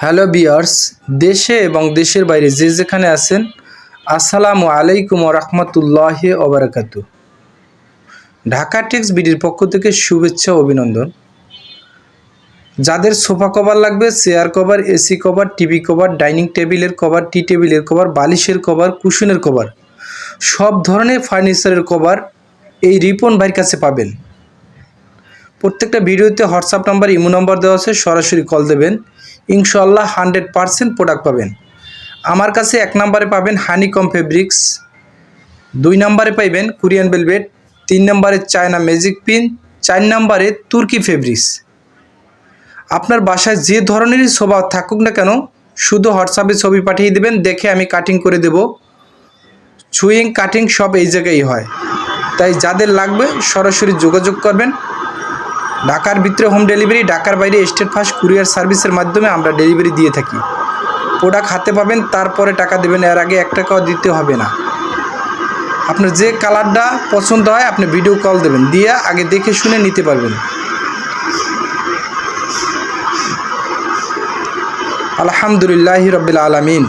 Hello viewers, দেশে এবং দেশের বাইরে যে যেখানে আছেন, আসসালামু আলাইকুম ওয়া রাহমাতুল্লাহি ওয়া বারাকাতুহু। ঢাকা টেক্স বিডির পক্ষ থেকে শুভেচ্ছা ও অভিনন্দন। যাদের সোফা কভার লাগবে, chair cover, AC cover, TV cover, dining টেবিলের কভার, টি টেবিলের কভার, বালিশের কভার, কুশনের কভার, সব ধরনের ফার্নিচারের কভার এই রিপন ভাইয়ের কাছে পাবেন। প্রত্যেকটা ভিডিওতে হোয়াটসঅ্যাপ নাম্বার, ইমো নাম্বার দেওয়া আছে, সরাসরি কল দেবেন। ইনশাআল্লাহ 100% প্রোডাক্ট পাবেন। আমার কাছে 1 নম্বরে পাবেন হানিকম ফেব্রিক্স, 2 নম্বরে পাইবেন কোরিয়ান ভেলভেট, 3 নম্বরে চায়না ম্যাজিক পিন, 4 নম্বরে তুর্কি ফেব্রিক্স। আপনার বাসায় যে ধরনেরই সোফা থাকুক না কেন, শুধু হোয়াটসঅ্যাপে ছবি পাঠিয়ে দেবেন, দেখে আমি কাটিং করে দেব। সুইং কাটিং সব এই জায়গায় হয়, তাই যাদের লাগবে সরাসরি যোগাযোগ করবেন। ঢাকার ভিতরে হোম ডেলিভারি, ঢাকার বাইরে স্টেট ফাস্ট কুরিয়ার সার্ভিসের মাধ্যমে আমরা ডেলিভারি দিয়ে থাকি। প্রোডাক্ট হাতে পাবেন, তারপরে টাকা দেবেন, এর আগে 1 টাকাও দিতে হবে না। আপনার যে কালারটা পছন্দ হয় আপনি ভিডিও কল দেবেন, দিয়ে আগে দেখে শুনে নিতে পারবেন। আলহামদুলিল্লাহি রাব্বিল আলামিন।